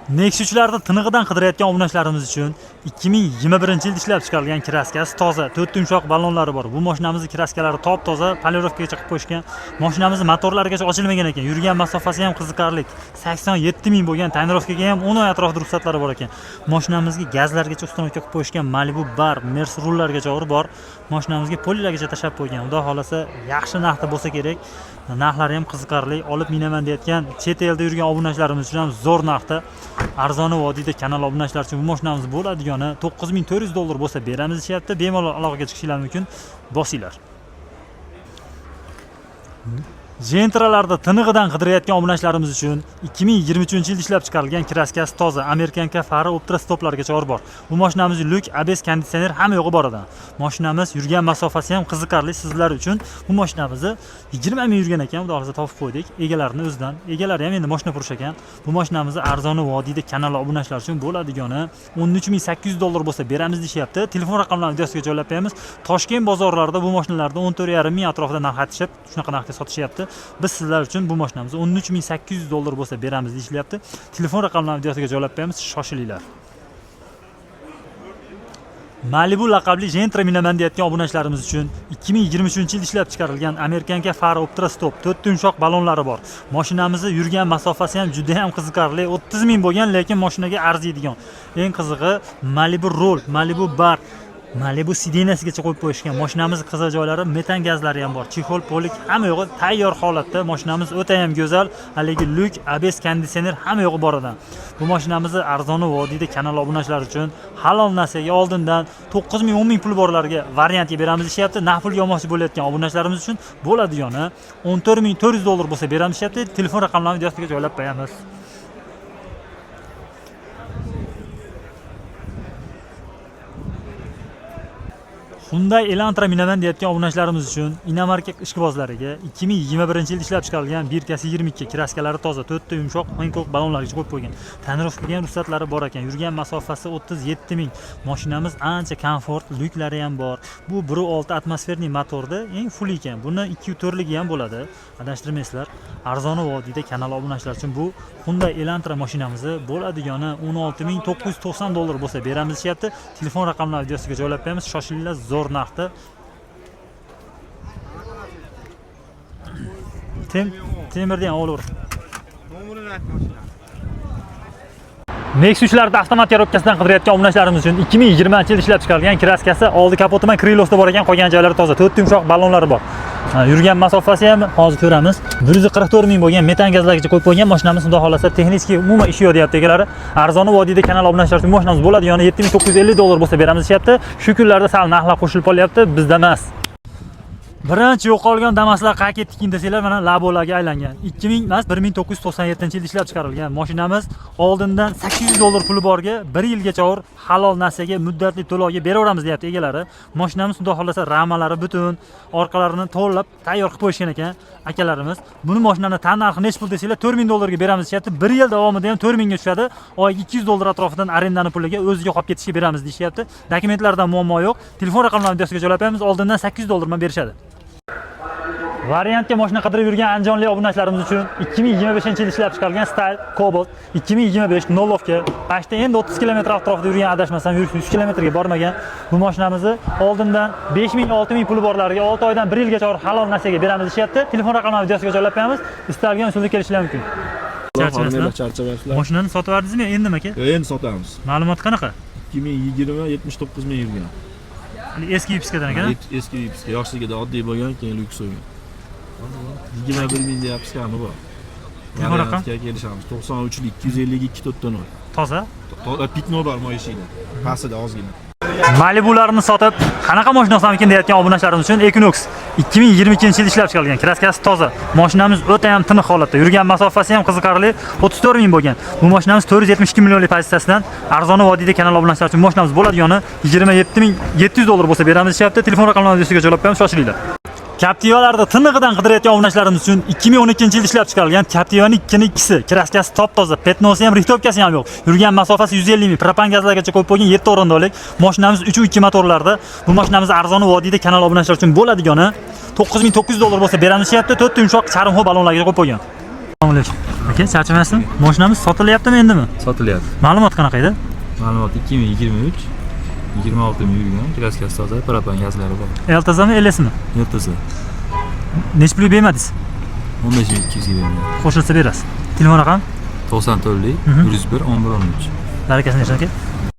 Nexus'larda tinig'idan qidirayotgan obunachilarimiz uchun 2021-yilda ishlab chiqarilgan kraskasi toza, 4 yumshoq ballonlari bor. Bu mashinamizning kraskalari top-toza, polirovkagacha qilib qo'yishgan. Mashinamizning motorlarigacha ochilmagan ekan. Yurgan masofasi ham qiziqarli. 87 ming bo'lgan, tonirovkaga ham 10 oy atrofida ruxsatlari bor ekan. Mashinamizga gazlargacha uстановка qilib qo'yishgan, Malibu bar, Mers rullargacha bor. Mashinamizga polilargacha tashab qo'ygan. Xudo xolasa yaxshi narxda bo'lsa kerak. Narxlari ham qiziqarli. Olib minaman deyotgan chet elda yurgan obunachilarimiz uchun ham zo'r narxda arzoni vodiyda kanal obunachilar uchun bu mashinamiz bo'ladigani $9400 bo'lsa beramiz deyapti. Bemalol aloqaga chiqishingiz mumkin. Bosinglar. Gentralarda tinig'idan qidirayotgan obunachilarimiz uchun 2023-yilda ishlab chiqarilgan kraskasi toza, Amerikanka fari optra stoplargacha bor. Bu mashinamiz lyuk, ABS konditsioner hamma yo'g'i bor edi. Mashinamiz yurgan masofasi ham qiziqarli sizlar uchun. Bu mashinamizni 20 ming yurgan ekan, xudo xolasa topib qo'ydik. Egalarining o'zidan. Egalari ham endi mashina qurish ekan. Bu mashinamizni arzoni vodiyda kanal obunachilar uchun bo'ladigani $13800 bo'lsa beramiz deyapti. Telefon raqamlarini videosiga joylab qo'yamiz. Toshkent bozorlarida bu mashinalarni 14,5 ming atrofida narx aytishib, shunaqa narxga sotishyapti. Biz sizlar uchun bu mashinamizni $13800 bo'lsa beramiz deyishyapti. Telefon raqamlarini videosiga joylab qo'yamiz, shoshilinglar. Malibu laqabli Gentra minaman deyotgan obunachilarimiz uchun 2023-yilda ishlab chiqarilgan Amerikanka fari optra stop 4 yumshoq ballonlari bor. Mashinamizni yurgan masofasi ham juda ham qiziqarli. 30 ming bo'lgan, lekin mashinaga arziydigan. Eng qizig'i Malibu roll, Malibu bar, Malibu sidenasigacha qo'yib qo'yishgan. Mashinamiz qiziq joylari metan gazlari ham bor. Chexol, polik hamma yo'g'i tayyor holatda. Mashinamiz o'ta ham go'zal. Haligi lyuk, ABS konditsioner hamma yo'g'i bor edi. Bu mashinamizni arzoni vodiyda kanal obunachilari uchun halol narsaga oldindan 9 ming 10 ming pul borlarga variantga beramiz deyapti. Naqd pulga olmoqchi bo'layotgan obunachilarimiz uchun bo'ladigani $14400 bo'lsa beramiz deyapti. Telefon raqamlarini videosiga joylab qo'yamiz. Hyundai Elantra minaman deyotgan obunachilarimiz uchun inomarka ishqibozlariga 2021-yilda ishlab chiqarilgan 1.22 kraskalari toza, 4 ta yumshoq Hankook ballonlarga qo'yib qo'ygan. Tonirovkaga ruxsatlari bor ekan. Yurgan masofasi 37 ming. Mashinamiz ancha komfort, lyuklari ham bor. Bu 1.6 atmosferli motorda eng full ekan. Buni 2.4ligi ham bo'ladi. Adashtirmaysizlar. Arzoni vodiyda kanal obunachilar uchun bu Hyundai Elantra mashinamizni bo'ladigani $16990 bo'lsa beramiz deyapti. Telefon raqamlarini videosiga joylab qo'yamiz. Shoshilinglar, zo'r narxda. Temirdan olur. Nexus'larda avtomat korobkasidan qidirayotgan obunachilarimiz uchun 2020-yilda ishlab chiqarilgan kraskasi, oldi kapoti bilan Krylosda bor ekan, qolgan joylari toza, 4 yumshoq ballonlari bor. Yurgan masofasi ham hozir ko'ramiz. 144 ming bo'lgan metan gazlargacha qo'yib qo'ygan mashinamiz, xudo xolasa texnik umuman ishi yo'q deyapti egalari. Arzoni vodiyda kanal obunachilar uchun mashinamiz bo'ladi, ya'ni $7950 bo'lsa beramiz deyapti. Shu kunlarda sal narxlar qo'shilib qolyapti, bizda emas. Birinchi yo'qolgan Damaslar qayerga ketdik desanglar, mana labolarga aylangan. 1997-yilda ishlab chiqarilgan mashinamiz oldindan $800 puli borga 1 yilgacha halol narsaga muddatli to'lovga beraveramiz deyapti egalari. Mashinamiz xudo xolasa ramalari butun, orqalarini to'g'rilab tayyor qilib qo'yishgan ekan akalarimiz. Buni mashinani tan narxi nech pul desanglar $4000 ga beramiz deyapti. 1 yil davomida ham 4000 ga tushadi. Oyiga $200 atrofidan arendani puliga o'ziga qolib ketishga beramiz deyapti. Dokumentlardan muammo yo'q. Telefon raqamlarini videosiga joylab qo'yamiz. Oldindan $800 bilan berishadi. Variantga mashina qidirib yurgan andijonlik obunachilarimiz uchun 2025-yilda ishlab chiqarilgan Style Cobalt 2025 nolovka. Pashta endi 30 km atrofida yurgan, adashmasam 100 km ga bormagan. Bu mashinamizni oldindan 5 ming 6 ming puli borlarga 6 oydan 1 yilgacha halol narsaga beramiz deyapti. Telefon raqamlarini videosiga joylab qo'yamiz. Istalgan usulda kelishingiz mumkin. Charchamaslar. Mashinani sotib yordingizmi endimi aka? Endi sotamiz. Ma'lumot qanaqa? 2020 79 ming yurgan. Eski Vipskdan ekan. Eski Vipska, yoshligida oddiy bo'lgan, keyin lyuks bo'lgan. 21 ming deyapsiz kami bor. Telefon raqam? Kelishamiz. 93lik 252 4 Toza. Pitno bor moyishida. Pastida ozgina. Malibularni sotib, qanaqa mashina olsamikin deyotgan obunachilarimiz uchun Equinox 2022-yilda ishlab chiqarilgan. Kraskasi toza. Mashinamiz o'ta ham tiniq holatda. Yurgan masofasi ham qiziqarli, 34 ming bo'lgan. Bu mashinamiz 472 millionlik pozitsiyasidan arzoni vodiyda kanal obunachilar uchun mashinamiz bo'ladigani $27700 bo'lsa beramiz deyapti. Telefon raqamlarini videosiga joylab qo'yamiz, shoshilinglar. Captiva'larda tinig'idan qidirayotgan obunachilarimiz uchun 2012-yilda ishlab chiqarilgan Captiva'ning 2.2si, kraskasi top-toza, petnosi ham, rixtovkasi ham yo'q. Yurgan masofasi 150 ming, propan gazlargacha qo'yib qo'ygan 7 o'rindolik. Mashinamiz 3.2 motorlarda. Bu mashinamiz arzoni vodiyda kanal obunachilar uchun bo'ladigani $9900 bo'lsa beramiz deyapti. 4 yumshoq charmxo ballonlarga qo'yib qo'ygan. Assalomu alaykum. Aka, charchamasizmi? Mashinamiz sotilyaptimi endimi? Sotilyapti. Ma'lumot qanaqa edi? Ma'lumot 2023 26 ming yurgan, kraskasi toza, propan gazlari bor. Eltazami, LSmi? Yiltisi Nech pulga bermadingiz? 15200 ga bergan. Qo'shilsa berasiz. Telefon raqam? 94lik 101 11 13. Barakasini bersin aka.